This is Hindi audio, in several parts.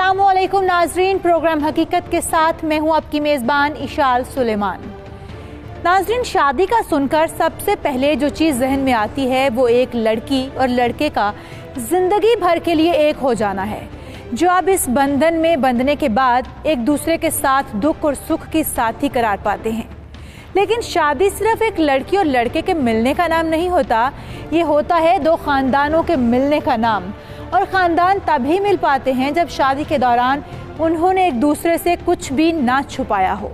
अस्सलामुअलैकुम नाजरीन, प्रोग्राम हकीकत के साथ मैं हूं आपकी मेज़बान इशाल सुलेमान। नाजरीन, शादी का सुनकर सबसे पहले जो चीज़ जहन में आती है वो एक लड़की और लड़के का ज़िंदगी भर के लिए एक हो जाना है, जो अब इस बंधन में बंधने के बाद एक दूसरे के साथ दुख और सुख की साथी करार पाते हैं। लेकिन शादी सिर्फ एक लड़की और लड़के के मिलने का नाम नहीं होता, ये होता है दो ख़ानदानों के मिलने का नाम। और ख़ानदान तभी मिल पाते हैं जब शादी के दौरान उन्होंने एक दूसरे से कुछ भी ना छुपाया हो,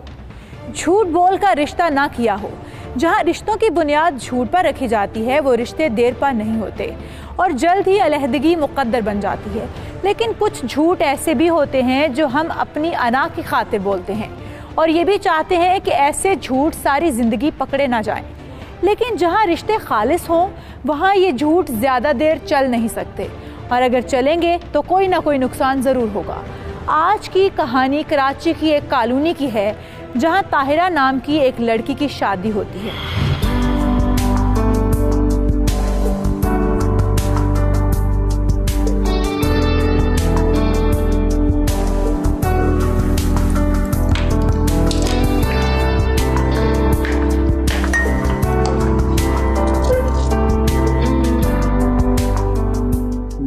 झूठ बोल कर रिश्ता ना किया हो। जहाँ रिश्तों की बुनियाद झूठ पर रखी जाती है वो रिश्ते देर पा नहीं होते और जल्द ही अलहदगी मुक़द्दर बन जाती है। लेकिन कुछ झूठ ऐसे भी होते हैं जो हम अपनी अना की खातिर बोलते हैं और ये भी चाहते हैं कि ऐसे झूठ सारी ज़िंदगी पकड़े ना जाएं। लेकिन जहाँ रिश्ते खालिस हों वहाँ ये झूठ ज़्यादा देर चल नहीं सकते, और अगर चलेंगे तो कोई ना कोई नुकसान ज़रूर होगा। आज की कहानी कराची की एक कॉलोनी की है जहाँ ताहिरा नाम की एक लड़की की शादी होती है।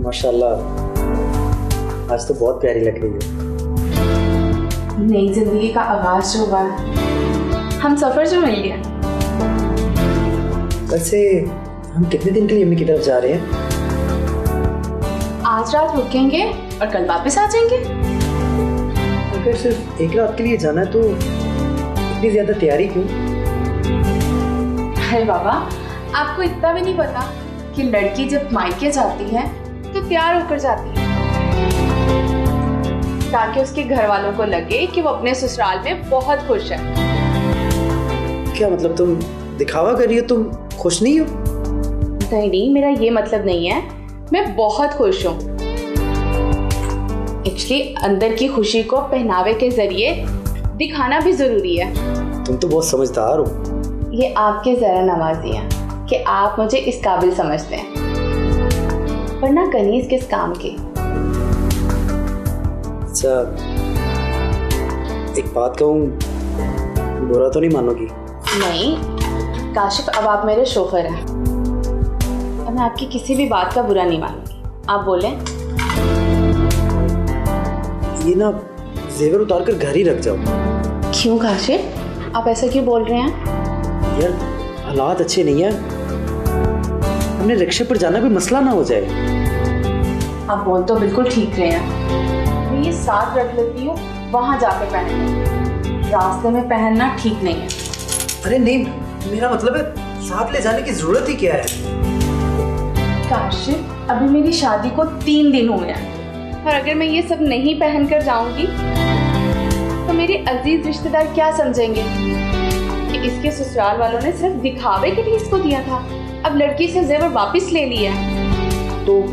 माशाल्लाह, आज तो बहुत प्यारी लग रही है। नई जिंदगी का आगाज जो हुआ है, हम सफर जो मिल गया। वैसे हम कितने दिन के लिए अम्मी की तरफ जा रहे हैं? आज रात रुकेंगे और कल वापस आ जाएंगे। अगर सिर्फ एक रात के लिए जाना है तो इतनी ज्यादा तैयारी क्यों? अरे बाबा, आपको इतना भी नहीं पता कि लड़की जब मायके जाती है तो तैयार होकर जाती है ताकि उसके घर वालों को लगे कि वो अपने ससुराल में बहुत खुश है। क्या मतलब तुम दिखावा कर रही हो? तुम खुश नहीं हो? नहीं, मेरा ये मतलब नहीं है। मैं बहुत खुश हूँ। एक्चुअली अंदर की खुशी को पहनावे के जरिए दिखाना भी जरूरी है। तुम तो बहुत समझदार हो। ये आपके जरा नवाजी है कि आप मुझे इस काबिल समझते हैं, वरना कनीज किस काम की। अच्छा, एक बात कहूँ, बुरा तो नहीं मानोगी? नहीं काशिफ, अब आप मेरे शोहर हैं और मैं आपकी किसी भी बात का बुरा नहीं मानूंगी। आप बोलें। ये ना जेवर उतार कर घर ही रख जाओ। क्यों काशिफ, आप ऐसा क्यों बोल रहे हैं? यार हालात अच्छे नहीं है, हमने रिक्शे पर जाना कोई मसला ना हो जाए। आप बोल तो बिल्कुल ठीक रहे हैं। मैं ये साथ रख लेती हूँ, वहां जाके पहन, रास्ते में पहनना ठीक नहीं है। अरे नहीं, मेरा मतलब है साथ ले जाने की जरूरत ही क्या है? काशिफ, अभी मेरी शादी को 3 दिन हुए हैं और अगर मैं ये सब नहीं पहन कर जाऊंगी तो मेरे अजीज रिश्तेदार क्या समझेंगे कि इसके ससुराल वालों ने सिर्फ दिखावे के लिए इसको दिया था, अब लड़की से जेवर वापस ले लिया है। तो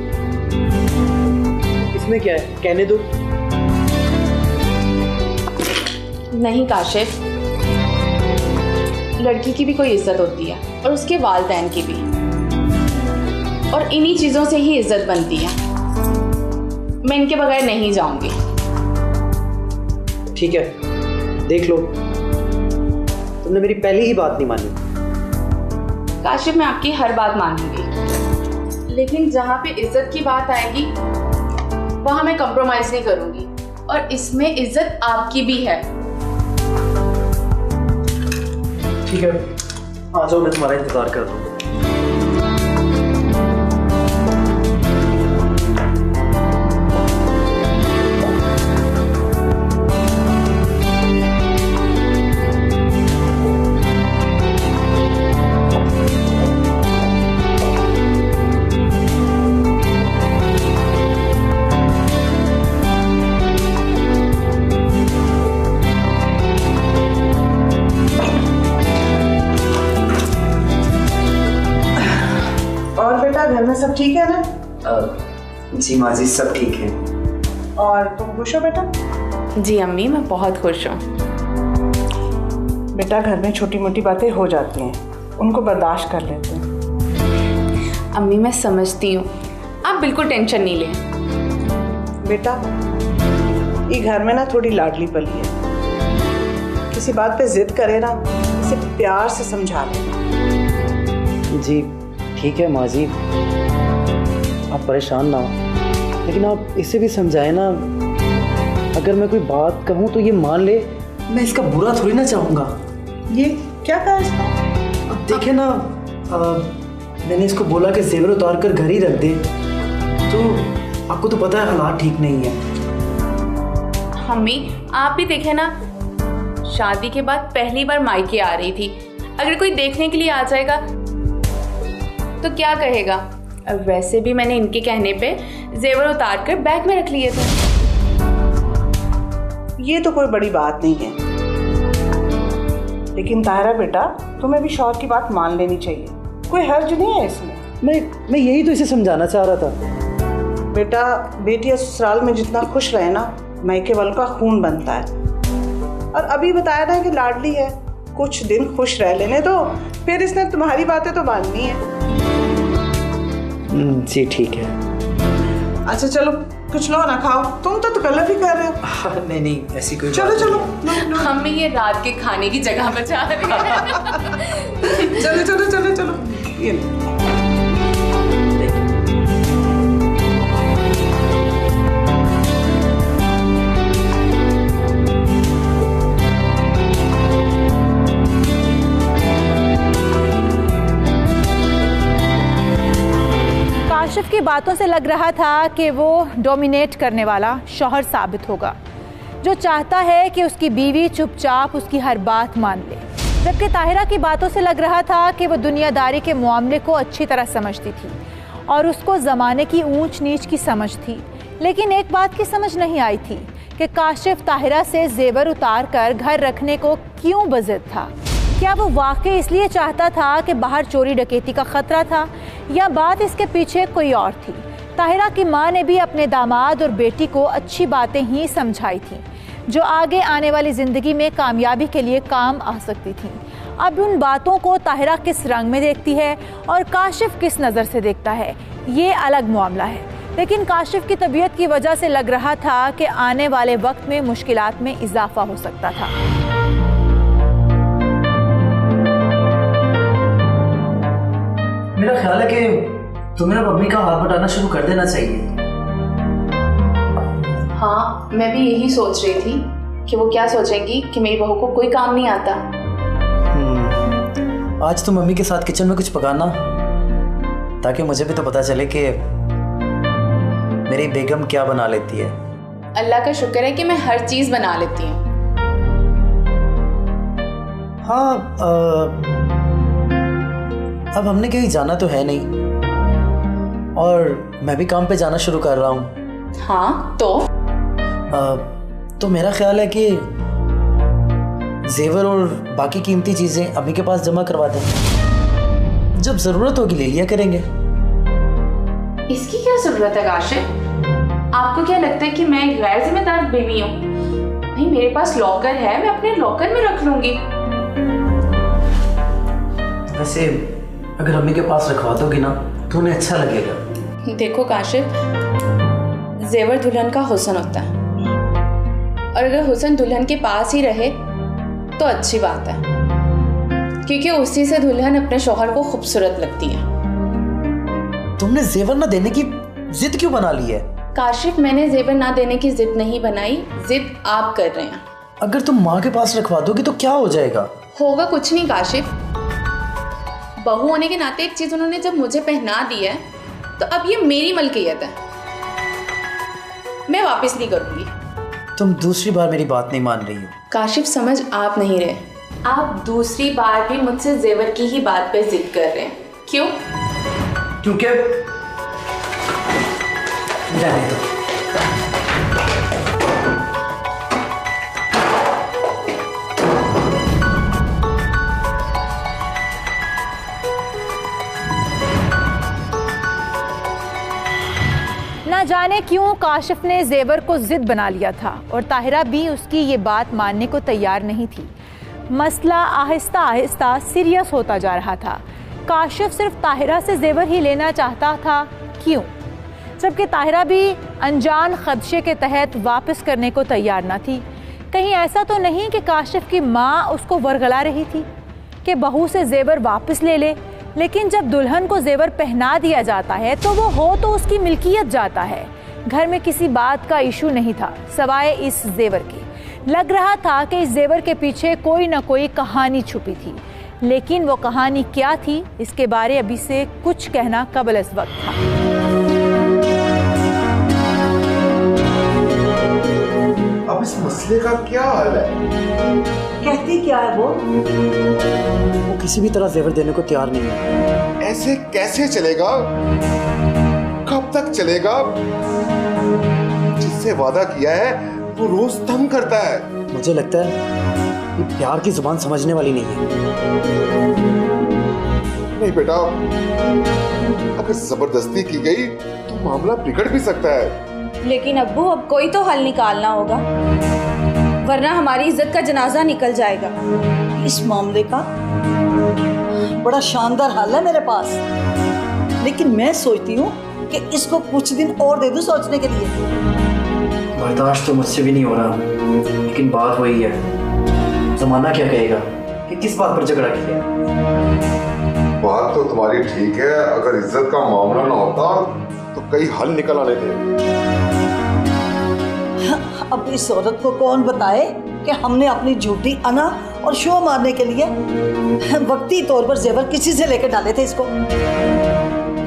इसमें क्या है, कहने दो। नहीं काशिफ, लड़की की भी कोई इज्जत होती है और उसके वालिदैन की भी, और इन्हीं चीजों से ही इज्जत बनती है। मैं इनके बगैर नहीं जाऊंगी। ठीक है, देख लो, तुमने मेरी पहली ही बात नहीं मानी। काशिफ, मैं आपकी हर बात मानूंगी, लेकिन जहाँ पे इज्जत की बात आएगी वहां मैं कॉम्प्रोमाइज नहीं करूंगी, और इसमें इज्जत आपकी भी है। ठीक है, आ जाओ, मैं तुम्हारा इंतजार कर रहा हूँ। घर में सब ठीक है ना? जी माँ जी, सब ठीक है। और तुम खुश हो बेटा? जी अम्मी, मैं बहुत खुश हूँ। बेटा, घर में छोटी मोटी बातें हो जाती हैं, उनको बर्दाश्त कर लेते हैं। अम्मी मैं समझती हूँ, आप बिल्कुल टेंशन नहीं लें। बेटा, ये घर में ना थोड़ी लाडली पली है, किसी बात पे जिद करे ना इसे प्यार से समझा लेना। जी ठीक है माँ जी, आप परेशान ना हो, लेकिन आप इसे भी समझाए ना, अगर मैं कोई बात कहूँ तो ये मान ले, मैं इसका बुरा थोड़ी ना चाहूँगा। ये क्या कहा इसने? अब देखे ना, मैंने इसको बोला कि जेवर उतार कर घर ही रख दे, तो आपको तो पता है हालात ठीक नहीं है। मम्मी आप भी देखे ना, शादी के बाद पहली बार मायके आ रही थी, अगर कोई देखने के लिए आ जाएगा तो क्या कहेगा। और वैसे भी मैंने इनके कहने पे जेवर उतार कर बैग में रख लिए थे। ये तो कोई बड़ी बात नहीं है, लेकिन ताहिरा बेटा तुम्हें भी शौहर की बात मान लेनी चाहिए, कोई हर्ज नहीं है इसमें। मैं यही तो इसे समझाना चाह रहा था। बेटा बेटी ससुराल में जितना खुश रहे ना, मायके वालों का खून बनता है। और अभी बताया ना कि लाडली है, कुछ दिन खुश रह लेने दो, फिर इसने तुम्हारी बातें तो माननी है। जी ठीक है। अच्छा चलो कुछ लो ना खाओ, तुम तो तकल्लुफ़ ही कर रहे हो। नहीं ऐसी कोई चलो चलो मम्मी ये रात के खाने की जगह बचा रही है। चलो चलो चलो चलो ये लो। काशिफ की बातों से लग रहा था कि वो डोमिनेट करने वाला शौहर साबित होगा, जो चाहता है कि उसकी बीवी चुपचाप उसकी हर बात मान ले, जबकि ताहिरा की बातों से लग रहा था कि वो दुनियादारी के मामले को अच्छी तरह समझती थी और उसको ज़माने की ऊंच नीच की समझ थी। लेकिन एक बात की समझ नहीं आई थी कि काशिफ ताहिरा से जेवर उतार कर घर रखने को क्यों बज़िद था। क्या वो वाकई इसलिए चाहता था कि बाहर चोरी डकैती का खतरा था, या बात इसके पीछे कोई और थी। ताहिरा की माँ ने भी अपने दामाद और बेटी को अच्छी बातें ही समझाई थी, जो आगे आने वाली ज़िंदगी में कामयाबी के लिए काम आ सकती थी। अब उन बातों को ताहिरा किस रंग में देखती है और काशिफ किस नज़र से देखता है, ये अलग मामला है। लेकिन काशिफ की तबीयत की वजह से लग रहा था कि आने वाले वक्त में मुश्किलात में इजाफा हो सकता था। मेरा ख्याल है कि तुम्हें अब अम्मी का हाथ बटाना शुरू कर देना चाहिए। हाँ मैं भी यही सोच रही थी कि वो क्या सोचेंगी कि मेरी बहू को कोई काम नहीं आता। आज तुम मम्मी के साथ किचन में कुछ पकाना, ताकि मुझे भी तो पता चले कि मेरी बेगम क्या बना लेती है। अल्लाह का शुक्र है कि मैं हर चीज़ बना लेती हूँ। हाँ अब हमने कहीं जाना तो है नहीं, और मैं भी काम पे जाना शुरू कर रहा हूँ। हाँ तो मेरा ख्याल है कि जेवर और बाकी कीमती चीज़ें अम्मी के पास जमा करवा दें, जब ज़रूरत होगी ले लिया करेंगे। इसकी क्या ज़रूरत है काशिफ? आपको क्या लगता है कि मैं एक गैर जिम्मेदार बेबी हूँ? नहीं, मेरे पास लॉकर है, मैं अपने लॉकर में रख लूँगी। वैसे अगर अम्मी के पास रखवा दोगी ना तो उन्हें अच्छा लगेगा। देखो काशिफ, जेवर दुल्हन का हुस्न होता है, और अगर हुस्न दुल्हन के पास ही रहे तो अच्छी बात है, क्योंकि उसी से दुल्हन अपने शौहर को खूबसूरत लगती है। तुमने जेवर ना देने की जिद क्यों बना ली है? काशिफ मैंने जेवर ना देने की जिद नहीं बनाई, जिद आप कर रहे हैं। अगर तुम माँ के पास रखवा दोगी तो क्या हो जाएगा? होगा कुछ नहीं काशिफ, बहू होने के नाते एक चीज उन्होंने जब मुझे पहना दी है तो अब ये मेरी मलकियत है, मैं वापस नहीं करूंगी। तुम दूसरी बार मेरी बात नहीं मान रही हो। काशिफ समझ आप नहीं रहे, आप दूसरी बार भी मुझसे जेवर की ही बात पे जिद कर रहे हैं। क्यों? क्योंकि जाने दो। ना जाने क्यों काशिफ ने जेवर को जिद बना लिया था, और ताहिरा भी उसकी ये बात मानने को तैयार नहीं थी। मसला आहिस्ता आहिस्ता सीरियस होता जा रहा था। काशिफ सिर्फ ताहिरा से जेवर ही लेना चाहता था। क्यों? जबकि ताहिरा भी अनजान खदशे के तहत वापस करने को तैयार न थी। कहीं ऐसा तो नहीं कि काशिफ की माँ उसको वरगला रही थी कि बहू से जेवर वापस ले ले, लेकिन जब दुल्हन को जेवर पहना दिया जाता है तो वो हो तो उसकी मिल्कियत जाता है। घर में किसी बात का इशू नहीं था सवाए इस जेवर की। लग रहा था कि इस जेवर के पीछे कोई ना कोई कहानी छुपी थी, लेकिन वो कहानी क्या थी इसके बारे अभी से कुछ कहना कबल अज़ वक्त था। अब इस मसले का क्या हल है? कहती क्या है वो किसी भी तरह जेवर देने को तैयार नहीं है। ऐसे कैसे चलेगा? कब तक चलेगा? जिससे वादा किया है वो रोज तंग करता है। मुझे लगता है ये प्यार की जुबान समझने वाली नहीं है। नहीं बेटा, अगर जबरदस्ती की गई तो मामला बिगड़ भी सकता है। लेकिन अब्बू अब कोई तो हल निकालना होगा, वरना हमारी इज्जत का जनाजा निकल जाएगा। इस मामले का बड़ा शानदार हल है मेरे पास, लेकिन मैं सोचती हूँ कि इसको कुछ दिन और दे दूँ सोचने के लिए। बर्दाश्त तो मुझसे भी नहीं हो रहा, लेकिन बात वही है, जमाना क्या कहेगा कि किस बात पर झगड़ा किया। बात तो तुम्हारी ठीक है, अगर इज्जत का मामला ना होता तो कई हल निकल आने थे। अब इस औरत को कौन बताए कि हमने अपनी झूठी अना और शो मारने के लिए वक्ती तौर पर जेवर किसी से लेकर डाले थे इसको।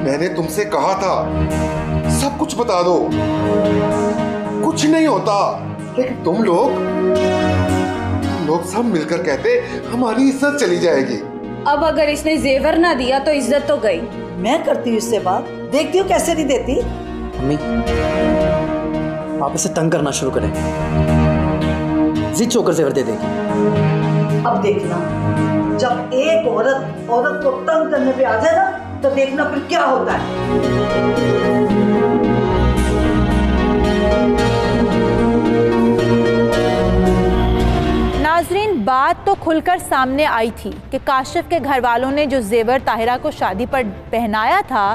मैंने तुमसे कहा था सब कुछ बता दो, कुछ नहीं होता, लेकिन तुम लोग सब मिलकर कहते हमारी इज्जत चली जाएगी। अब अगर इसने जेवर ना दिया तो इज्जत तो गई। मैं करती हूँ इससे बात, देखती हूँ कैसे नहीं देती। मम्मी, आप इसे तंग करना शुरू करें, जिद चोकर जेवर दे देगी। अब देखना, जब एक औरत को तंग करने पे आ जाए ना, तो देखना फिर क्या होता है। नाजरीन, बात तो खुलकर सामने आई थी कि काशिफ के घर वालों ने जो जेवर ताहिरा को शादी पर पहनाया था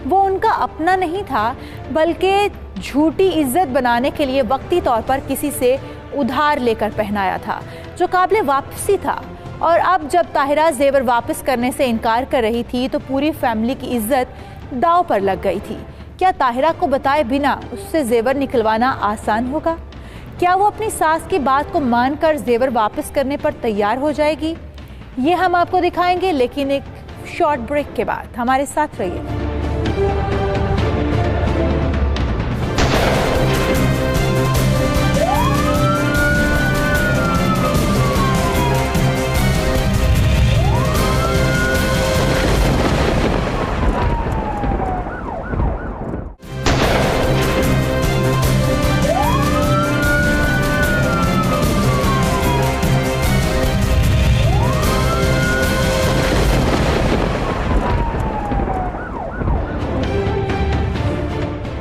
वो उनका अपना नहीं था, बल्कि झूठी इज्जत बनाने के लिए वक्ती तौर पर किसी से उधार लेकर पहनाया था, जो काबिल वापसी था। और अब जब ताहिरा जेवर वापस करने से इनकार कर रही थी तो पूरी फैमिली की इज्जत दांव पर लग गई थी। क्या ताहिरा को बताए बिना उससे जेवर निकलवाना आसान होगा? क्या वो अपनी सास की बात को मानकर जेवर वापस करने पर तैयार हो जाएगी? ये हम आपको दिखाएंगे, लेकिन एक शॉर्ट ब्रेक के बाद। हमारे साथ रहिए।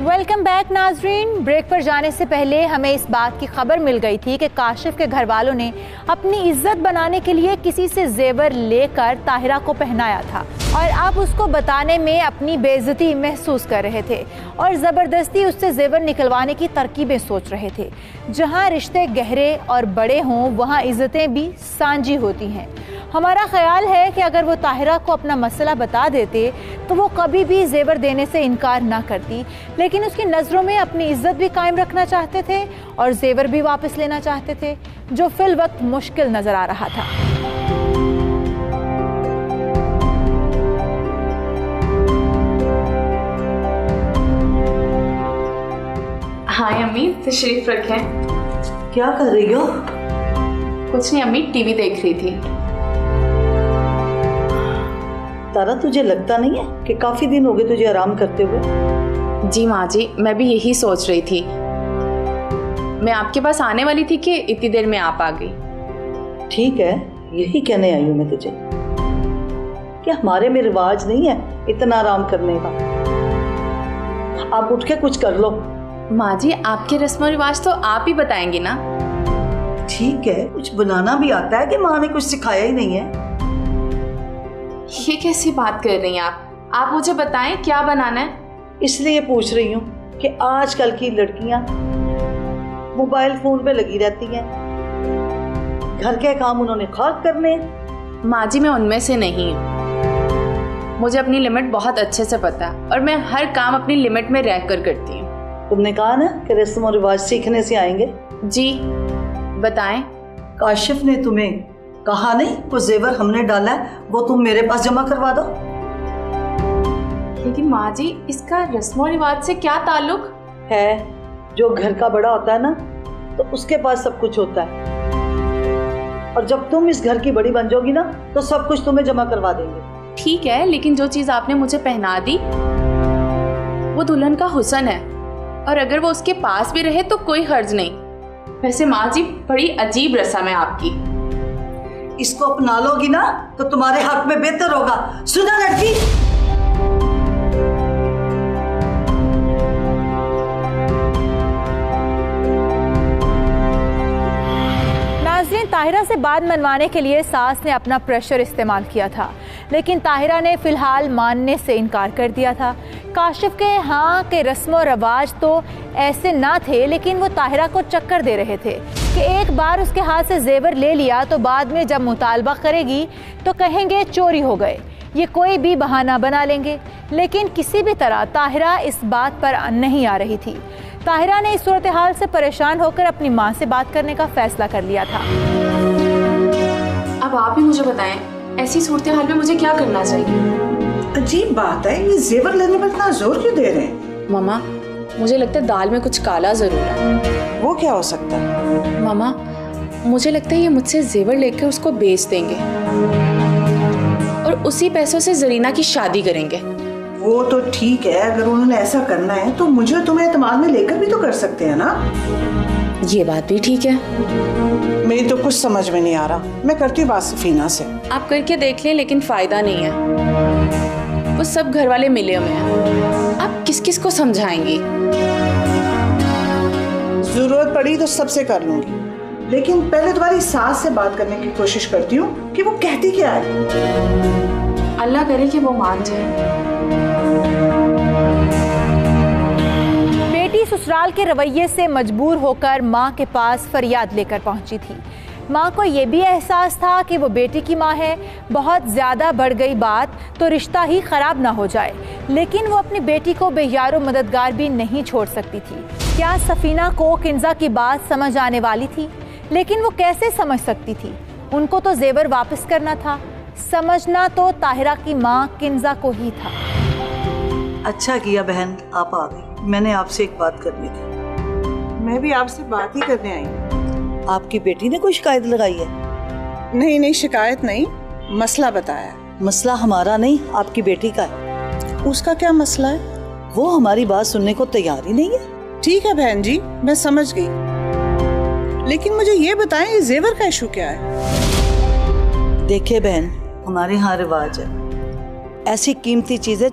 वेलकम बैक नाजरीन। ब्रेक पर जाने से पहले हमें इस बात की खबर मिल गई थी कि काशिफ के घर वालों ने अपनी इज्जत बनाने के लिए किसी से जेवर लेकर ताहिरा को पहनाया था और अब उसको बताने में अपनी बेइज्जती महसूस कर रहे थे और ज़बरदस्ती उससे जेवर निकलवाने की तरकीबें सोच रहे थे। जहां रिश्ते गहरे और बड़े हों वहां इज्जतें भी सांझी होती हैं। हमारा ख्याल है कि अगर वो ताहिरा को अपना मसला बता देते तो वो कभी भी जेवर देने से इनकार ना करती, लेकिन उसकी नज़रों में अपनी इज्जत भी कायम रखना चाहते थे और जेवर भी वापस लेना चाहते थे, जो फिल वक्त मुश्किल नज़र आ रहा था। हाय अम्मी, तशरीफ रखें। क्या कर रही हो? कुछ नहीं अम्मी, टीवी देख रही थी। तारा, तुझे लगता नहीं है कि काफी दिन हो गए तुझे आराम करते हुए? जी माँ जी, मैं भी यही सोच रही थी। मैं आपके पास आने वाली थी कि इतनी देर में आप आ गई। ठीक है, यही कहने आई हूँ मैं तुझे कि हमारे में रिवाज नहीं है इतना आराम करने का। आप उठ के कुछ कर लो। माँ जी, आपके रस्म और रिवाज तो आप ही बताएंगे ना। ठीक है, कुछ बनाना भी आता है कि माँ ने कुछ सिखाया ही नहीं है? ये कैसी बात कर रही हैं आप मुझे बताएं क्या बनाना है। इसलिए पूछ रही हूँ कि आजकल की लड़कियां मोबाइल फोन पे लगी रहती हैं, घर के काम उन्होंने खाक करने। माँ जी मैं उनमें से नहीं हूँ, मुझे अपनी लिमिट बहुत अच्छे से पता है और मैं हर काम अपनी लिमिट में रह कर करती हूँ। तुमने कहा ना कि रस्म और रिवाज सीखने से आएंगे। जी बताएं। काशिफ ने तुम्हें कहा नहीं वो जेवर हमने डाला है वो तुम मेरे पास जमा करवा दो। लेकिन माँ जी इसका रस्म और रिवाज से क्या ताल्लुक है? जो घर का बड़ा होता है ना तो उसके पास सब कुछ होता है, और जब तुम इस घर की बड़ी बन जाओगी ना तो सब कुछ तुम्हें जमा करवा देंगे। ठीक है, लेकिन जो चीज आपने मुझे पहना दी वो दुल्हन का हुस्न है, और अगर वो उसके पास भी रहे तो कोई हर्ज नहीं। वैसे माँ जी बड़ी अजीब रस्म है आपकी। इसको अपना लोगी ना तो तुम्हारे हक में बेहतर होगा। सुना लड़की? ताहिरा से बात मनवाने के लिए सास ने अपना प्रेशर इस्तेमाल किया था, लेकिन ताहिरा ने फिलहाल मानने से इनकार कर दिया था। काशिफ के हाँ के रस्म और रवाज तो ऐसे ना थे, लेकिन वो ताहिरा को चक्कर दे रहे थे कि एक बार उसके हाथ से जेवर ले लिया तो बाद में जब मुतालबा करेगी तो कहेंगे चोरी हो गए, ये कोई भी बहाना बना लेंगे। लेकिन किसी भी तरह ताहिरा इस बात पर नहीं आ रही थी। ताहिरा ने इस सूरत हाल से परेशान होकर अपनी माँ से बात करने का फैसला कर लिया था। अब आप ही मुझे बताएं, ऐसी सूरत हाल में मुझे क्या करना चाहिए? अजीब बात है, ये जेवर लेने पर इतना जोर क्यों दे रहे हैं? मामा मुझे लगता है दाल में कुछ काला जरूर है। वो क्या हो सकता है? मामा मुझे लगता है ये मुझसे जेवर लेकर उसको बेच देंगे और उसी पैसों से जरीना की शादी करेंगे। वो तो ठीक है, अगर उन्होंने ऐसा करना है तो मुझे तुम्हें एतमाद में लेकर भी तो कर सकते हैं ना। ये बात भी ठीक है। मेरी तो कुछ समझ में नहीं आ रहा। मैं करती हूँ बात सफीना से। आप करके देख लें, लेकिन फायदा नहीं है। वो सब घर वाले मिले हुए हैं, आप किस किस को समझाएंगी? जरूरत पड़ी तो सबसे कर लूंगी, लेकिन पहले तुम्हारी सास से बात करने की कोशिश करती हूँ कि वो कहती क्या है। अल्लाह करे कि वो मान जाए। बेटी ससुराल के रवैये से मजबूर होकर माँ के पास फरियाद लेकर पहुंची थी। माँ को ये भी एहसास था कि वो बेटी की माँ है, बहुत ज़्यादा बढ़ गई बात तो रिश्ता ही ख़राब ना हो जाए, लेकिन वो अपनी बेटी को बेयारो मददगार भी नहीं छोड़ सकती थी। क्या सफीना को किंजा की बात समझ आने वाली थी? लेकिन वो कैसे समझ सकती थी? उनको तो जेवर वापस करना था, समझना तो ताहिरा की माँ किंजा को ही था। अच्छा किया बहन आप आ गई, मैंने आपसे एक बात करनी थी। मैं भी आपसे बात ही करने आई हूँ। आपकी बेटी ने कोई शिकायत लगाई है? नहीं, शिकायत नहीं, मसला बताया। मसला हमारा नहीं आपकी बेटी का है। उसका क्या मसला है? वो हमारी बात सुनने को तैयार ही नहीं है। ठीक है बहन जी, मैं समझ गई, लेकिन मुझे ये बताएं ये जेवर का इशू क्या है? देखिए बहन, हमारे यहाँ रिवाज है, ऐसी कीमती चीजें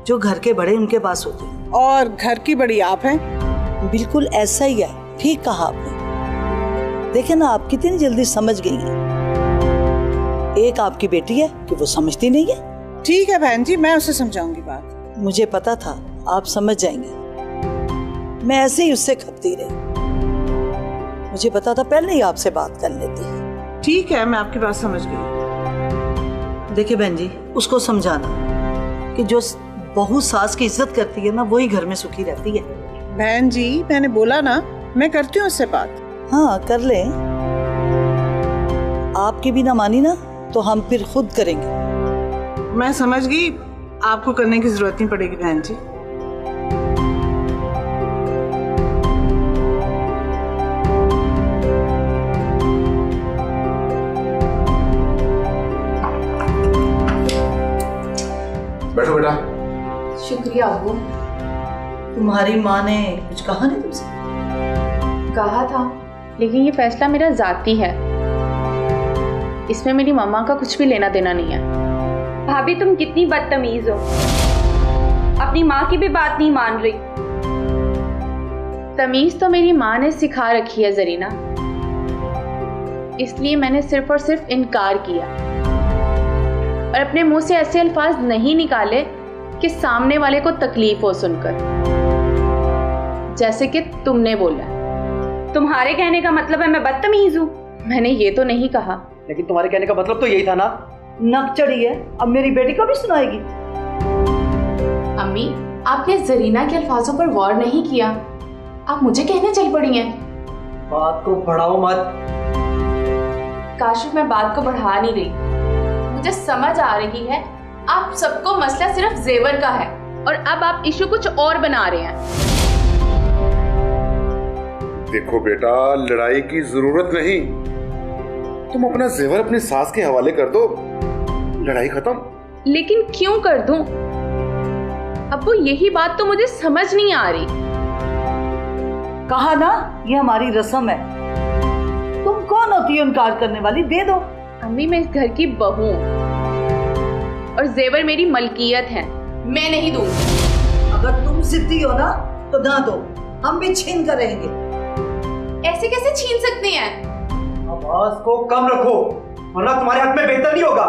जो घर के बड़े उनके पास होती है। और घर की बड़ी आप हैं। बिल्कुल ऐसा ही है, ठीक कहा आपने। देखिए ना, आप कितनी जल्दी समझ गई हैं। एक आपकी बेटी है कि वो समझती नहीं है। ठीक है बहन जी, मैं उसे समझाऊंगी बात। मुझे पता था आप समझ जाएंगे, मैं ऐसे ही उससे खपती रही। मुझे पता था पहले ही आपसे बात कर लेती। ठीक है, मैं आपकी बात समझ गई। देखिए बहन जी, उसको समझाना कि जो बहू सास की इज्जत करती है ना, वही घर में सुखी रहती है। बहन जी मैंने बोला ना, मैं करती हूँ उससे बात। हाँ कर ले, आपकी भी ना मानी ना तो हम फिर खुद करेंगे। मैं समझ गई, आपको करने की जरूरत नहीं पड़ेगी बहन जी। बैठो बेटा। शुक्रिया अब्बू। तुम्हारी माँ ने कुछ कहा नहीं तुमसे? कहा था, लेकिन ये फैसला मेरा जाती है, इसमें मेरी मम्मा का कुछ भी लेना देना नहीं है। भाभी तुम कितनी बदतमीज हो, अपनी माँ की भी बात नहीं मान रही। तमीज तो मेरी माँ ने सिखा रखी है जरीना, इसलिए मैंने सिर्फ और सिर्फ इनकार किया और अपने मुंह से ऐसे अल्फाज नहीं निकाले कि सामने वाले को तकलीफ हो सुनकर। जैसे कि तुमने बोला। तुम्हारे कहने का मतलब है मैं बदतमीज हूँ? मैंने ये तो नहीं कहा। लेकिन तुम्हारे कहने का मतलब तो यही था ना। नक चढ़ी है, अब मेरी बेटी को भी सुनाएगी। अम्मी, आपने जरीना के अल्फाजों पर गौर नहीं किया, आप मुझे कहने चल पड़ी हैं। बात को बढ़ाओ मत। काशिफ, मैं बात को बढ़ा नहीं रही, मुझे समझ आ रही है आप सबको मसला सिर्फ जेवर का है और अब आप इशू कुछ और बना रहे हैं। देखो बेटा, लड़ाई की जरूरत नहीं। तुम अपना जेवर अपनी सास के हवाले कर दो, लड़ाई खत्म। लेकिन क्यों कर दूं? अब वो यही बात तो मुझे समझ नहीं आ रही। कहा ना, ये हमारी रस्म है। तुम कौन होती हो इनकार करने वाली? दे दो। अम्मी, मैं इस घर की बहू हूं और जेवर मेरी मलकियत है, मैं नहीं दूंगी। अगर तुम जिद्दी हो ना तो ना दो, हम भी छीन कर रहेंगे। ऐसे कैसे छीन सकते हैं? आवाज को कम रखो वरना तुम्हारे हक में बेहतर नहीं होगा।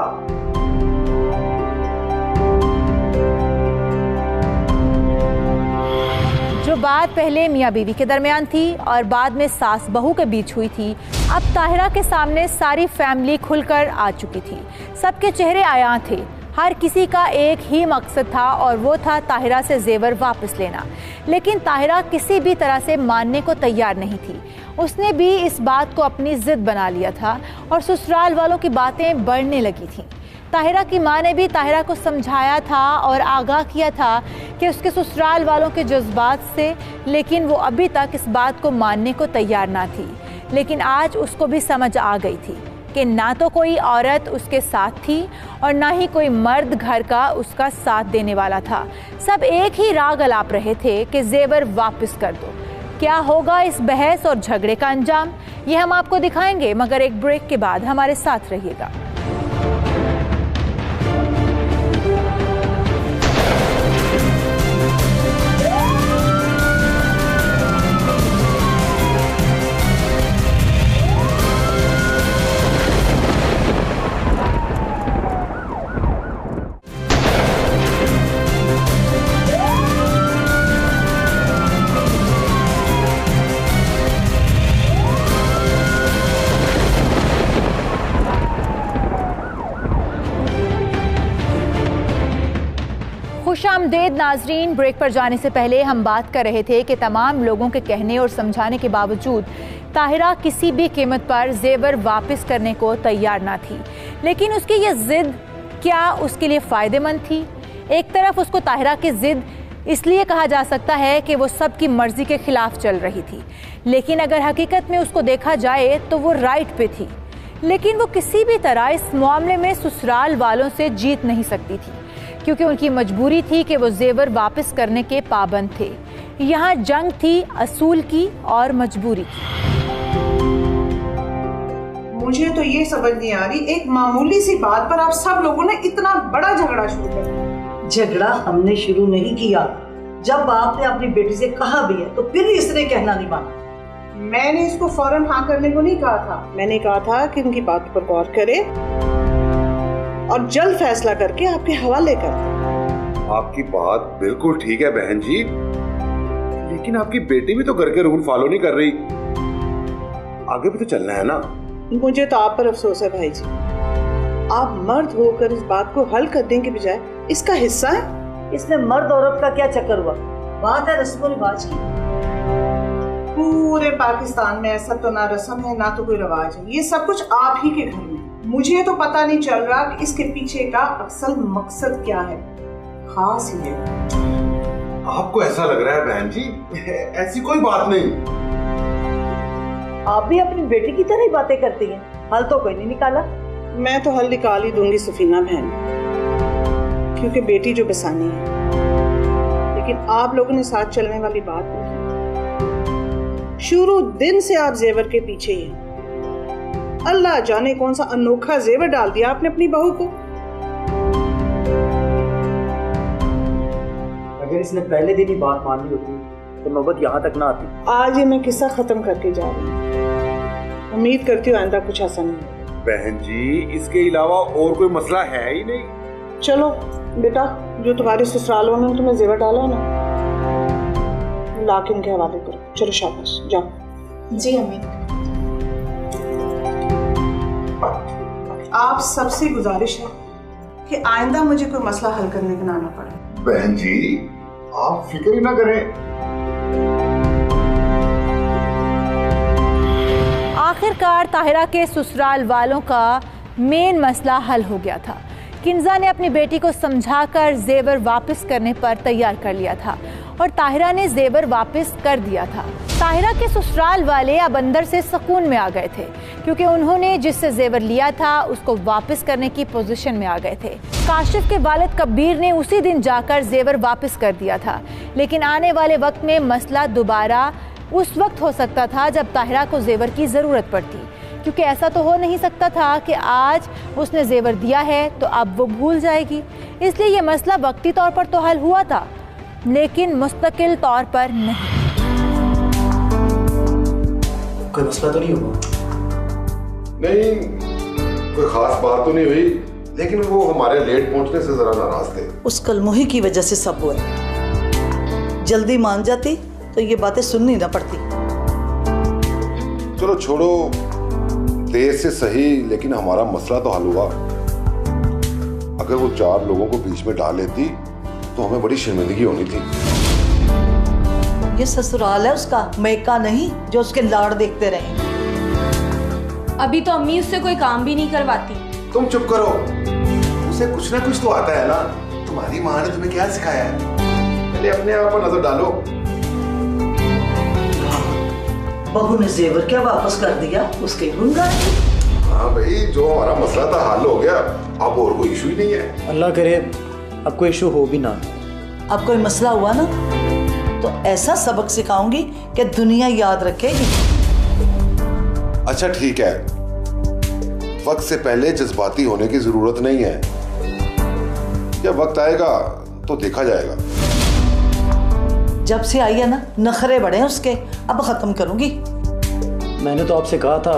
जो बात पहले मियाँ बीवी के दरमियान थी और बाद में सास बहू के बीच हुई थी, अब ताहिरा के सामने सारी फैमिली खुलकर आ चुकी थी। सबके चेहरे आयां थे, हर किसी का एक ही मकसद था और वो था ताहिरा से जेवर वापस लेना। लेकिन ताहिरा किसी भी तरह से मानने को तैयार नहीं थी। उसने भी इस बात को अपनी जिद बना लिया था और ससुराल वालों की बातें बढ़ने लगी थीं। ताहिरा की माँ ने भी ताहिरा को समझाया था और आगाह किया था कि उसके ससुराल वालों के जज्बात से, लेकिन वो अभी तक इस बात को मानने को तैयार ना थी। लेकिन आज उसको भी समझ आ गई थी कि ना तो कोई औरत उसके साथ थी और ना ही कोई मर्द घर का उसका साथ देने वाला था। सब एक ही राग अलाप रहे थे कि जेवर वापस कर दो। क्या होगा इस बहस और झगड़े का अंजाम, ये हम आपको दिखाएंगे, मगर एक ब्रेक के बाद हमारे साथ रहिएगा। खुशामदीद नाजरीन, ब्रेक पर जाने से पहले हम बात कर रहे थे कि तमाम लोगों के कहने और समझाने के बावजूद ताहिरा किसी भी कीमत पर जेवर वापस करने को तैयार ना थी। लेकिन उसकी ये जिद क्या उसके लिए फ़ायदेमंद थी? एक तरफ उसको ताहिरा की जिद इसलिए कहा जा सकता है कि वो सबकी मर्जी के खिलाफ चल रही थी, लेकिन अगर हकीकत में उसको देखा जाए तो वो राइट पे थी। लेकिन वो किसी भी तरह इस मामले में ससुराल वालों से जीत नहीं सकती थी, क्योंकि उनकी मजबूरी थी कि वो जेवर वापस करने के पाबंद थे। यहाँ जंग थी असूल की और मजबूरी की। मुझे तो ये समझ नहीं आ रही, एक मामूली सी बात पर आप सब लोगों ने इतना बड़ा झगड़ा शुरू कर दिया। झगड़ा हमने शुरू नहीं किया। जब आपने अपनी बेटी से कहा भी है तो फिर इसने कहना नहीं माना। मैंने इसको फौरन हाँ करने को नहीं कहा था। मैंने कहा था कि इनकी बात पर गौर करे और जल्द फैसला करके आपके हवाले कर दे। आपकी बात बिल्कुल ठीक है बहन जी, लेकिन आपकी बेटी भी तो घर के रूल फॉलो नहीं कर रही। आगे भी तो चलना है ना। मुझे तो आप पर अफसोस है भाई जी, आप मर्द होकर इस बात को हल करने के बजाय इसका हिस्सा है। इसमें मर्द औरत का क्या चक्कर हुआ? बात है रस्म रिवाज की। पूरे पाकिस्तान में ऐसा तो ना रस्म है ना तो कोई रिवाज है, ये सब कुछ आप ही के घर में। मुझे तो पता नहीं चल रहा कि इसके पीछे का असल मकसद क्या है। खास ये आपको ऐसा लग रहा है बहन जी? ऐसी कोई बात नहीं। आप भी अपनी बेटी की तरह ही बातें करती हैं। हल तो कोई नहीं निकाला। मैं तो हल निकाल ही दूंगी सफीना बहन, क्योंकि बेटी जो बसानी है। लेकिन आप लोगों ने साथ चलने वाली बात नहीं। शुरू दिन से आप जेवर के पीछे ही हैं। अल्लाह जाने कौन सा अनोखा जेवर डाल दिया आपने अपनी बहू को। अगर इसने पहले दिन ही बात मान ली होती तो नौबत यहाँ तक ना आती। आज ये मैं किस्सा खत्म करके जा रही हूँ। उम्मीद करती हूँ आइंदा कुछ ऐसा नहीं। बहन जी, इसके अलावा और कोई मसला है ही नहीं। चलो बेटा, जो तुम्हारे ससुराल वालों ने तुम्हें जेवर डाला ना, ला के उनके हवाले करो। चलो शाबाश, जाओ। जी अम्मी। आप सबसे गुजारिश है कि आइंदा मुझे कोई मसला हल करने का ना पड़े। बहन जी आप फिक्र ही ना करें। आखिरकार ताहिरा के ससुराल वालों का मेन मसला हल हो गया था। किंजा ने अपनी बेटी को समझाकर जेवर वापस करने पर तैयार कर लिया था और ताहिरा ने जेवर वापस कर दिया था। ताहिरा के ससुराल वाले अब अंदर से सुकून में आ गए थे क्योंकि उन्होंने जिससे जेवर लिया था उसको वापस करने की पोजीशन में आ गए थे। काशिफ के वालिद कबीर ने उसी दिन जाकर जेवर वापस कर दिया था, लेकिन आने वाले वक्त में मसला दोबारा उस वक्त हो सकता था जब ताहिरा को जेवर की ज़रूरत पड़ती, क्योंकि ऐसा तो हो नहीं सकता था कि आज उसने जेवर दिया है तो अब वो भूल जाएगी। इसलिए ये मसला वक्ती तौर पर तो हल हुआ था, लेकिन मुस्तकिल तौर पर नहीं। कोई मसला तो नहीं हुआ? नहीं, कोई खास बात तो नहीं हुई, लेकिन वो हमारे लेट पहुंचने से जरा नाराज थे। उस कलमुही की वजह से सब हुआ। जल्दी मान जाती तो ये बातें सुननी ना पड़ती। चलो छोड़ो, देर से सही, लेकिन हमारा मसला तो हल हुआ। अगर वो 4 लोगों को बीच में डाल लेती तो हमें बड़ी शर्मिंदगी होनी थी। ये ससुराल है उसका, मैका नहीं जो उसके लाड़ देखते रहे। अभी तो अम्मी उससे कोई काम भी नहीं करवाती। तुम चुप करो, उसे कुछ ना कुछ तो आता है ना। तुम्हारी माँ ने तुम्हें क्या सिखाया है? पहले अपने आप पर नजर डालो। बहू ने जेवर क्या वापस कर दिया, उसके गुनगान। हाँ भाई, जो हमारा मसला था हल हो गया, अब और कोई इशू ही नहीं है। अल्लाह करे अब कोई इशू हो भी ना। अब कोई मसला हुआ ना तो ऐसा सबक सिखाऊंगी कि दुनिया याद रखेगी। अच्छा ठीक है, वक्त से पहले जज्बाती होने की जरूरत नहीं है। जब वक्त आएगा तो देखा जाएगा। जब से आई है ना, नखरे बड़े हैं उसके, अब खत्म करूंगी। मैंने तो आपसे कहा था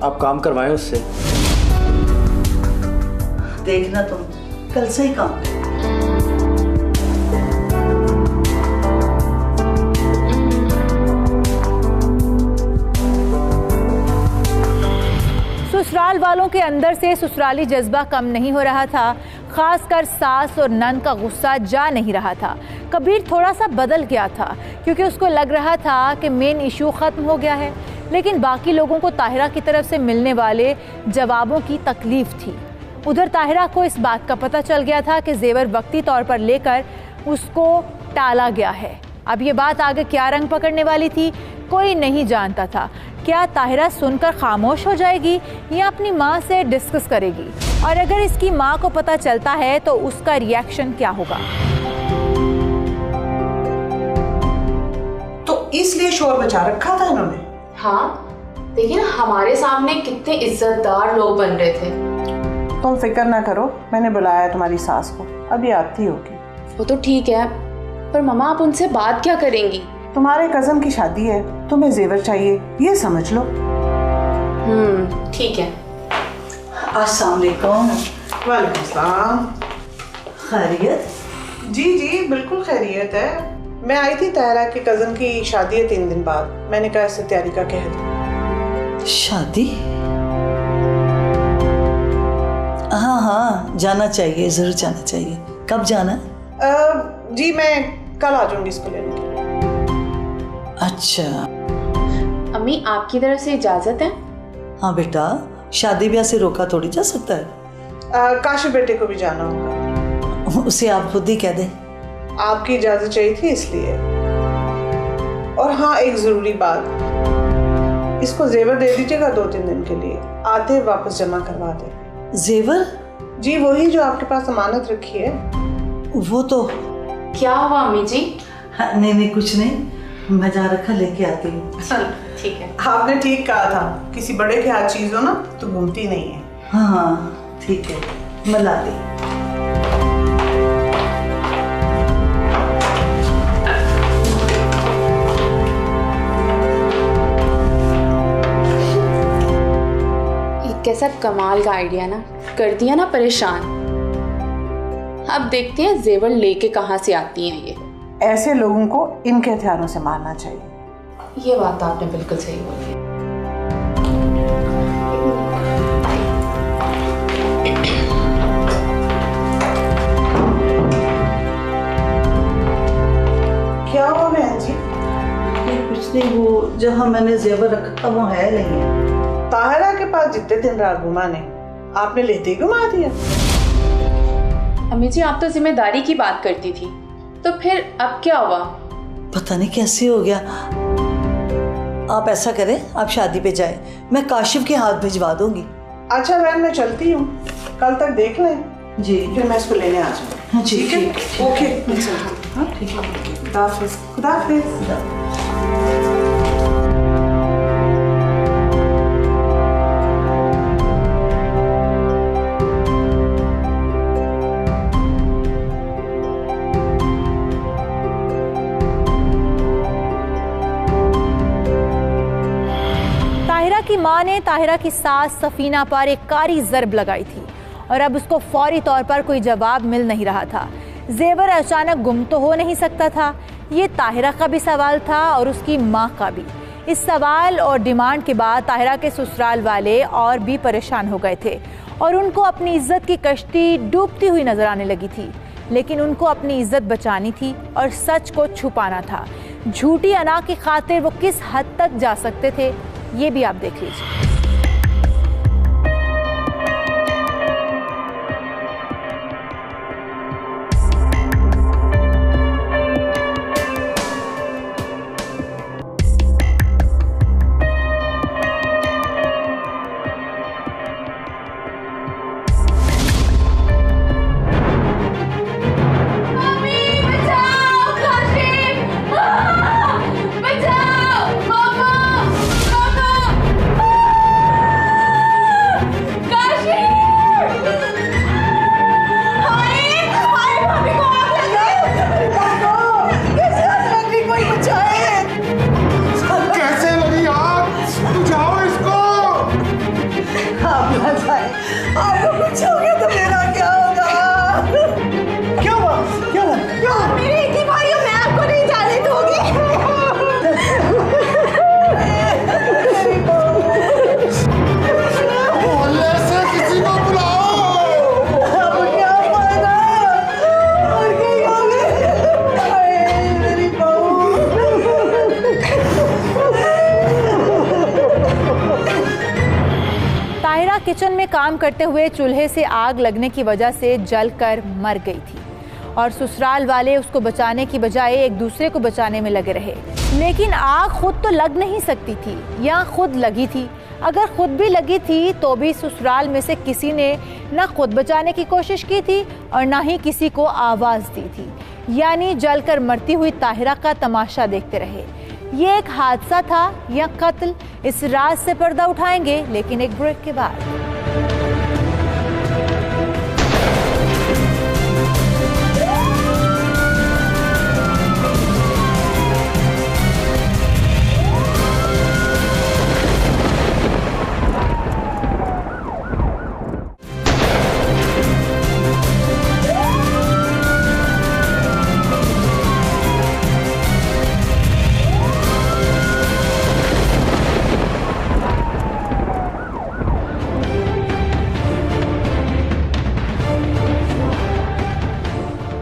आप काम करवाएं उससे। देखना तुम, कल से ही काम। ससुराल वालों के अंदर से ससुराली जज्बा कम नहीं हो रहा था, खासकर सास और नंद का गुस्सा जा नहीं रहा था। कबीर थोड़ा सा बदल गया था क्योंकि उसको लग रहा था कि मेन इशू ख़त्म हो गया है, लेकिन बाकी लोगों को ताहिरा की तरफ से मिलने वाले जवाबों की तकलीफ थी। उधर ताहिरा को इस बात का पता चल गया था कि जेवर वक्ती तौर पर लेकर उसको टाला गया है। अब ये बात आगे क्या रंग पकड़ने वाली थी कोई नहीं जानता था। क्या ताहिरा सुनकर खामोश हो जाएगी या अपनी माँ से डिस्कस करेगी, और अगर इसकी माँ को पता चलता है तो उसका रिएक्शन क्या होगा? तो इसलिए शोर मचा रखा था इन्होंने। हाँ, देखिए हमारे सामने कितने इज्जतदार लोग बन रहे थे। तुम फिक्र ना करो, मैंने बुलाया तुम्हारी सास को, अभी आती होगी। वो तो ठीक है, पर मम्मा आप उनसे बात क्या करेंगी? तुम्हारे कजन की शादी है, तुम्हें जेवर चाहिए, ये समझ लो। ठीक है। अस्सलाम वालेकुम। वालेकुम सलाम। खैरियत? जी जी बिल्कुल खैरियत है। मैं आई थी ताहिरा के कजन की शादी है 3 दिन बाद, मैंने कहा इससे तैयारी का कह दी। शादी? हाँ हाँ, जाना चाहिए, जरूर जाना चाहिए। कब जाना? जी मैं कल आ जाऊंगी इसको लेने के लिए। अच्छा। अम्मी आपकी तरफ से इजाजत है? हाँ बेटा, शादी ब्याह से रोका थोड़ी जा सकता है। काशिफ बेटे को भी जाना होगा। उसे आप खुद ही कह दें। आपकी इजाजत चाहिए थी इसलिए। और हाँ, एक जरूरी बात, इसको जेवर दे दीजिएगा 2-3 दिन के लिए, आते वापस जमा करवा दे। जेवर? जी वही जो आपके पास अमानत रखी है। वो तो क्या हुआ अम्मी जी? हाँ, नहीं कुछ नहीं, मैं जा रखा लेके आती हूँ। ठीक है। आपने ठीक कहा था, किसी बड़े के हाथ चीज हो ना तो घूमती नहीं है। हाँ ठीक है, मैं ला दी। कैसा कमाल का आइडिया ना, कर दिया ना परेशान। अब देखते हैं जेवर लेके कहाँ से आती हैं ये। ऐसे लोगों को इनके हथियारों से मारना चाहिए। ये बात तो आपने बिल्कुल सही बोली है। क्या हुआ बहन जी? कुछ नहीं, वो जहाँ मैंने जेवर रखा था वो है नहीं। ताहिरा के पास जितने दिन रात घुमाने, आपने लेते ही घुमा दिया। अम्मी जी, आप तो जिम्मेदारी की बात करती थी, तो फिर अब क्या हुआ? पता नहीं कैसे हो गया। आप ऐसा करें, आप शादी पे जाए, मैं काशिफ के हाथ भिजवा दूंगी। अच्छा बहन, मैं चलती हूँ, कल तक देख लें जी, फिर मैं इसको लेने आ जाऊँगी। हाँ, ठीक है, ओके, मैं चलती हूँ। हाँ ठीक है, खुदा हाफिज़। खुदा हाफिज़। ताहिरा की मां ने ताहिरा की सास सफीना पर एक कारी ज़र्ब लगाई थी और अब उसको फौरी तौर पर कोई जवाब मिल नहीं रहा था। जेवर अचानक गुम तो हो नहीं सकता था। ये ताहिरा का भी सवाल था और उसकी मां का भी। इस सवाल और डिमांड के बाद ताहिरा के ससुराल वाले और भी परेशान हो गए थे और उनको अपनी इज्जत की कश्ती डूबती हुई नजर आने लगी थी। लेकिन उनको अपनी इज्जत बचानी थी और सच को छुपाना था। झूठी अना की खातिर वो किस हद तक जा सकते थे, ये भी आप देख लीजिए। किचन में काम करते हुए चूल्हे से आग लगने की वजह से जलकर मर गई थी और ससुराल वाले उसको बचाने की बजाय एक दूसरे को बचाने में लगे रहे। लेकिन आग खुद तो लग नहीं सकती थी या खुद लगी थी। अगर खुद भी लगी थी तो भी ससुराल में से किसी ने ना खुद बचाने की कोशिश की थी और ना ही किसी को आवाज दी थी, यानी जलकर मरती हुई ताहिरा का तमाशा देखते रहे। ये एक हादसा था या कत्ल, इस राज से पर्दा उठाएंगे लेकिन एक ब्रेक के बाद।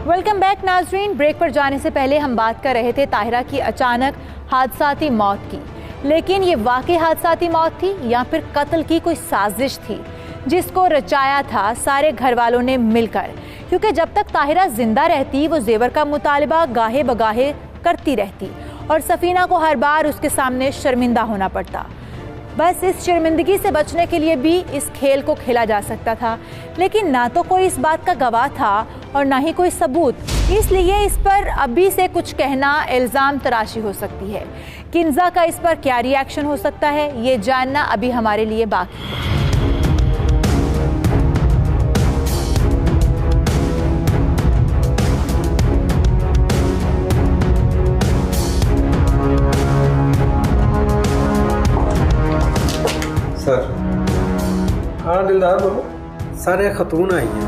वेलकम बैक नाजरीन। ब्रेक पर जाने से पहले हम बात कर रहे थे ताहिरा की अचानक हादसाती मौत की, लेकिन ये वाकई हादसाती मौत थी या फिर कत्ल की कोई साजिश थी जिसको रचाया था सारे घर वालों ने मिलकर, क्योंकि जब तक ताहिरा जिंदा रहती वो जेवर का मुतालबा गाहे बगाहे करती रहती और सफीना को हर बार उसके सामने शर्मिंदा होना पड़ता। बस इस शर्मिंदगी से बचने के लिए भी इस खेल को खेला जा सकता था, लेकिन ना तो कोई इस बात का गवाह था और ना ही कोई सबूत, इसलिए इस पर अभी से कुछ कहना इल्ज़ाम तराशी हो सकती है। किंजा का इस पर क्या रिएक्शन हो सकता है, ये जानना अभी हमारे लिए बाकी है। सर, हाँ दिलदार बोलो। सर एक खतून आई है,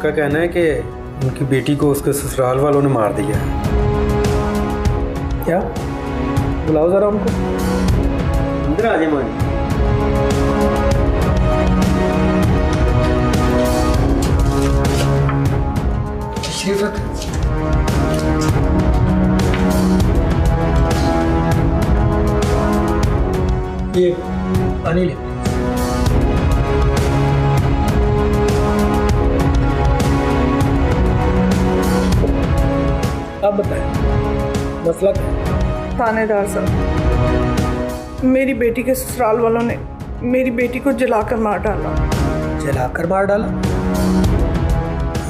का कहना है कि उनकी बेटी को उसके ससुराल वालों ने मार दिया है। क्या? बुलाओ जरा उनको। अंदर आ जाए मान। ये पानी ले। आप बताएं, मसला क्या है? थानेदार साहब, मेरी बेटी के ससुराल वालों ने मेरी बेटी को जलाकर मार डाला। जलाकर मार डाला?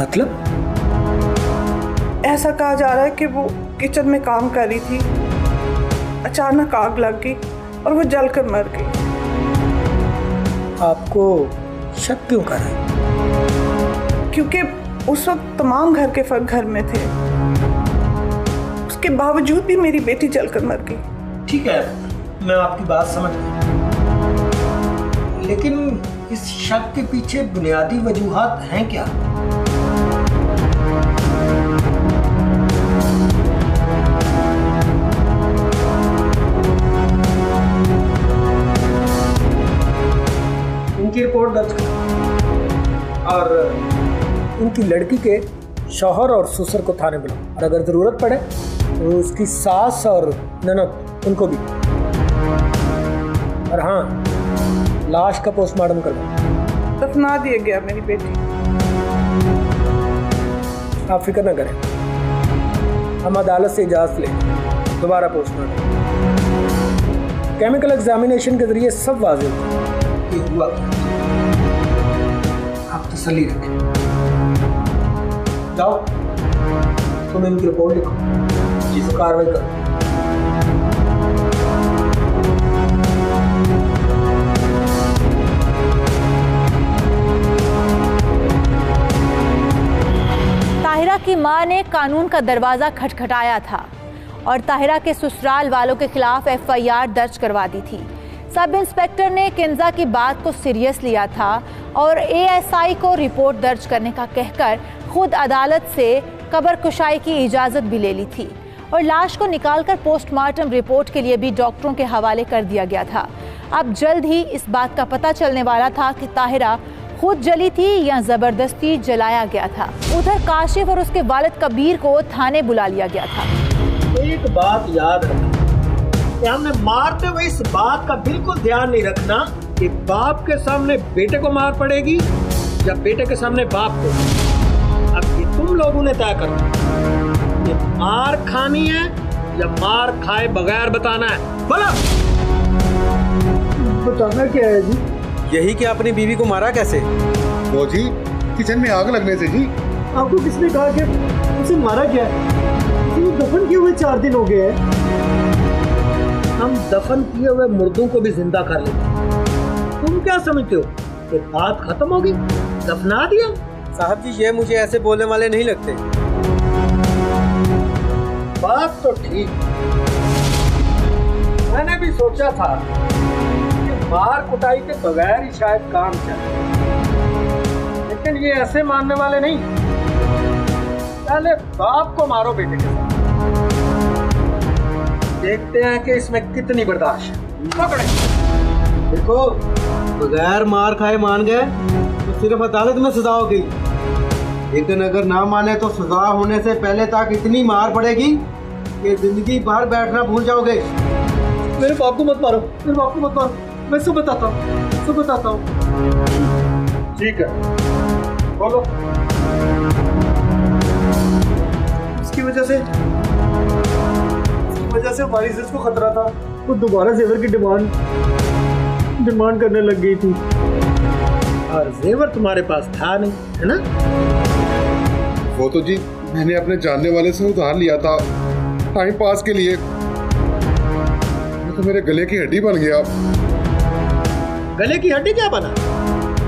मतलब? ऐसा कहा जा रहा है कि वो किचन में काम कर रही थी, अचानक आग लग गई और वो जलकर मर गई। आपको शक क्यों कर रहा है? क्योंकि उस वक्त तमाम घर के फर्द घर में थे, उसके बावजूद भी मेरी बेटी जलकर मर गई। ठीक है, मैं आपकी बात समझ गया, लेकिन इस शक के पीछे बुनियादी वजूहात हैं क्या? इनकी रिपोर्ट दर्ज करो और इनकी लड़की के शौहर और ससुर को थाने बुलाओ, और अगर जरूरत पड़े तो उसकी सास और ननद उनको भी। और हाँ, लाश का पोस्टमार्टम करवाओ। दफना दिया गया मेरी बेटी। आप फिक्र न करें, हम अदालत से इजाजत ले दोबारा पोस्टमार्टम, केमिकल एग्जामिनेशन के जरिए सब वाज़ेह होगा ये हुआ। आप तसल्ली रखें। जाओ, तुम इनकी रिपोर्ट लिखो, जिस कार्रवाई करो। ताहिरा की मां ने कानून का दरवाजा खटखटाया था और ताहिरा के ससुराल वालों के खिलाफ एफआईआर दर्ज करवा दी थी। सब इंस्पेक्टर ने किंजा की बात को सीरियस लिया था और एएसआई को रिपोर्ट दर्ज करने का कहकर खुद अदालत से कब्र कुशाई की इजाज़त भी ले ली थी और लाश को निकालकर पोस्टमार्टम रिपोर्ट के लिए भी डॉक्टरों के हवाले कर दिया गया था। अब जल्द ही इस बात का पता चलने वाला था कि ताहिरा खुद जली थी या जबरदस्ती जलाया गया था। उधर काशिफ और उसके वालिद कबीर को थाने बुला लिया गया था। एक बात याद रखना कि हमने मारते हुए इस बात का बिल्कुल ध्यान नहीं रखना कि बाप के सामने बेटे को मार पड़ेगी या बेटे के सामने बाप को। अब ये तुम लोगों ने तय करना कि मार खानी है या मार खाए बगैर बताना है। बोलो, बताना क्या है जी? यही कि अपनी बीवी को मारा कैसे? वो जी किचन में आग लगने से जी। आपको किसने कहा कि उसे मारा क्या है? दफन किए हुए 4 दिन हो गए हैं। हम दफन किए हुए मुर्दों को भी जिंदा कर लेते। तुम क्या समझते हो कि बात खत्म होगी? दफना दिया? साहब जी, ये मुझे ऐसे बोलने वाले नहीं लगते। बात तो ठीक, मैंने भी सोचा था कि मार कुटाई के बगैर ही शायद काम चले, लेकिन ये ऐसे मानने वाले नहीं। पहले बाप को मारो बेटे के साथ, देखते हैं कि इसमें कितनी बर्दाश्त है। पकड़े। देखो, बगैर मार खाए मान गए तो सिर्फ अदालत में सजा होगी, लेकिन अगर ना माने तो सजा होने से पहले तक इतनी मार पड़ेगी कि जिंदगी भर बैठना भूल जाओगे। मेरे बाप को मत मारो, मेरे बाप को मत मारो, मैं सब बताता हूँ, सब बताता हूँ। ठीक है, बोलो। उसकी वजह से हमारी इज्जत को खतरा था। वो दोबारा जेवर की डिमांड करने लग गई थी। और जेवर तुम्हारे पास था नहीं, है ना? वो तो जी मैंने अपने जानने वाले से उधार लिया था टाइम पास के लिए। तो मेरे गले की हड्डी बन गया। गले की हड्डी क्या बना?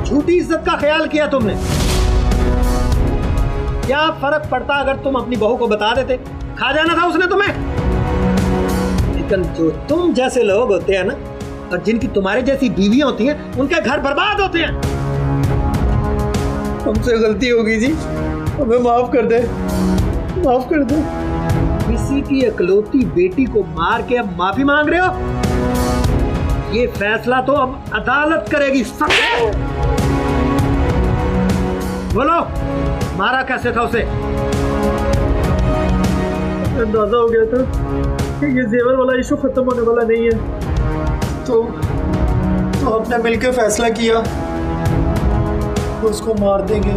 झूठी इज्जत का ख्याल किया तुमने। क्या फर्क पड़ता अगर तुम अपनी बहू को बता देते? खा जाना था उसने तुम्हें। लेकिन जो तुम जैसे लोग होते हैं ना, और जिनकी तुम्हारे जैसी बीवियां होती हैं, उनके घर बर्बाद होते हैं। हमसे गलती होगी जी, हमें माफ कर दे, माफ कर दे। किसी की इकलौती बेटी को मार के अब माफी मांग रहे हो? ये फैसला तो अब अदालत करेगी। बोलो, मारा कैसे था उसे? अंदाजा हो गया था कि ये जेवर वाला इशू खत्म होने वाला नहीं है, तो हमने मिलकर फैसला किया तो उसको मार देंगे।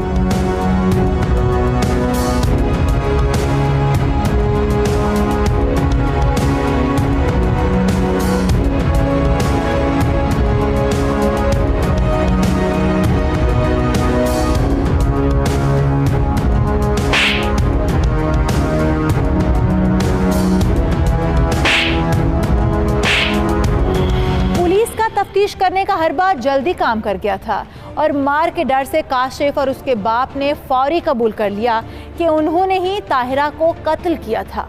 तफ्तीश करने का हर बार जल्दी काम कर गया था और मार के डर से काशिफ और उसके बाप ने फौरी कबूल कर लिया कि उन्होंने ही ताहिरा को कत्ल किया था।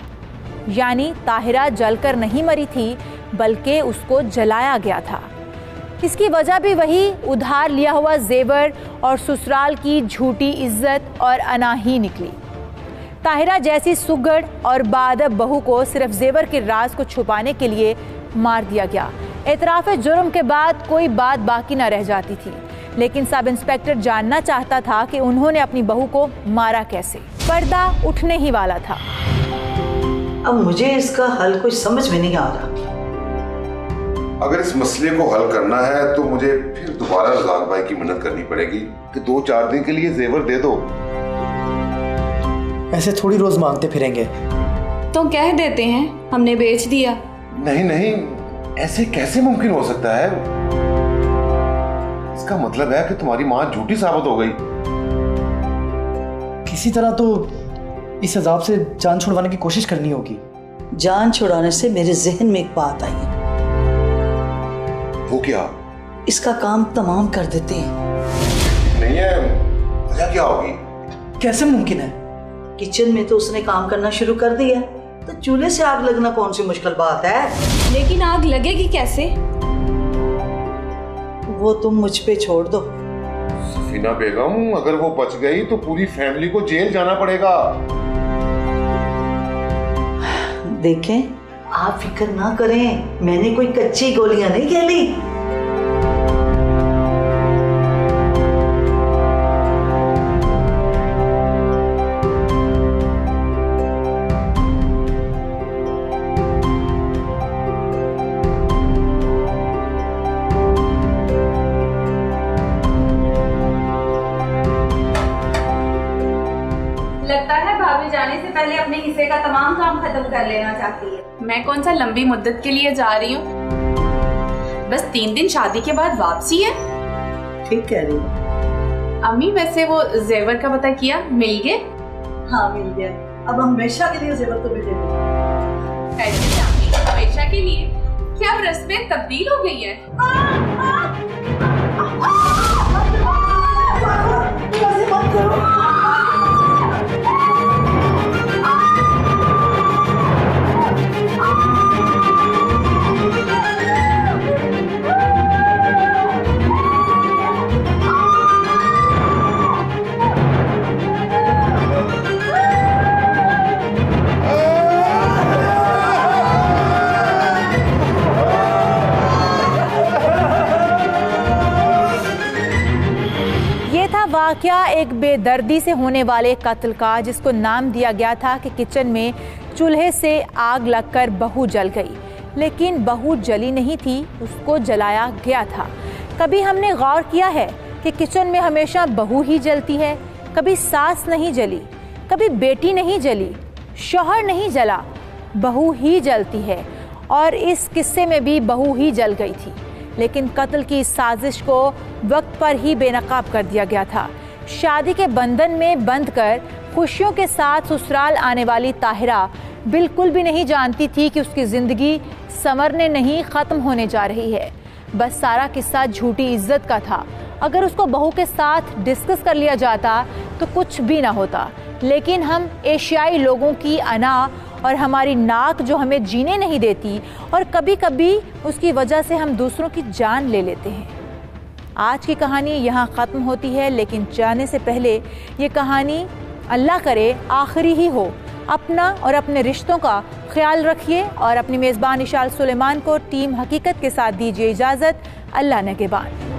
यानी ताहिरा जलकर नहीं मरी थी बल्कि उसको जलाया गया था। इसकी वजह भी वही उधार लिया हुआ जेवर और ससुराल की झूठी इज्जत और अना ही निकली। ताहिरा जैसी सुगड़ और बाअदब बहू को सिर्फ जेवर के राज को छुपाने के लिए मार दिया गया। एतराफ़ जुर्म के बाद कोई बात बाकी न रह जाती थी, लेकिन सब इंस्पेक्टर जानना चाहता था कि उन्होंने अपनी बहू को मारा कैसे। पर्दा उठने ही वाला था। अब मुझे इसका हल कुछ समझ में नहीं आ रहा। अगर इस मसले को हल करना है तो मुझे फिर दोबारा रज़ाक भाई की मदद करनी पड़ेगी कि 2-4 दिन के लिए जेवर दे दो। ऐसे थोड़ी रोज मांगते फिरेंगे। तो कह देते हैं हमने बेच दिया। नहीं नहीं, ऐसे कैसे मुमकिन हो सकता है? इसका मतलब है कि तुम्हारी माँ झूठी साबित हो गई। किसी तरह तो इस अजाब से जान छुड़वाने की कोशिश करनी होगी। जान छुड़ाने से मेरे जहन में एक बात आई है। वो क्या? इसका काम तमाम कर देते हैं। नहीं है, वजह क्या होगी? कैसे मुमकिन है? किचन में तो उसने काम करना शुरू कर दिया, तो चूल्हे से आग लगना कौन सी मुश्किल बात है? लेकिन आग लगेगी कैसे? वो तुम मुझ पे छोड़ दो। सफीना बेगम, अगर वो बच गई तो पूरी फैमिली को जेल जाना पड़ेगा। देखें, आप फिक्र ना करें, मैंने कोई कच्ची गोलियां नहीं खेली। लगता है भाभी जाने से पहले अपने हिस्से का तमाम काम खत्म कर लेना चाहती है। मैं कौन सा लंबी मुद्दत के लिए जा रही हूँ? बस 3 दिन शादी के बाद वापसी है। ठीक कह रही हूँ। अम्मी, वैसे वो जेवर का पता किया? मिल गए? हाँ, मिल गया। अब हमेशा के लिए जेवर तो मिलेगा। हमेशा के लिए? क्या अब रस्में तब्दील हो गई है? मत करो। वाकया एक बेदर्दी से होने वाले कत्ल का, जिसको नाम दिया गया था कि किचन में चूल्हे से आग लगकर बहू जल गई। लेकिन बहू जली नहीं थी, उसको जलाया गया था। कभी हमने गौर किया है कि किचन में हमेशा बहू ही जलती है? कभी सास नहीं जली, कभी बेटी नहीं जली, शौहर नहीं जला, बहू ही जलती है। और इस किस्से में भी बहू ही जल गई थी। लेकिन कत्ल की इस साजिश को वक्त पर ही बेनकाब कर दिया गया था। शादी के बंधन में बंध कर खुशियों के साथ ससुराल आने वाली ताहिरा बिल्कुल भी नहीं जानती थी कि उसकी ज़िंदगी संवरने नहीं, ख़त्म होने जा रही है। बस सारा किस्सा झूठी इज्जत का था। अगर उसको बहू के साथ डिस्कस कर लिया जाता तो कुछ भी ना होता। लेकिन हम एशियाई लोगों की अना और हमारी नाक जो हमें जीने नहीं देती, और कभी कभी उसकी वजह से हम दूसरों की जान ले लेते हैं। आज की कहानी यहाँ ख़त्म होती है, लेकिन जाने से पहले ये कहानी अल्लाह करे आखिरी ही हो। अपना और अपने रिश्तों का ख्याल रखिए और अपनी मेज़बान इशाल सुलेमान को टीम हकीकत के साथ दीजिए इजाज़त। अल्लाह निगहबान।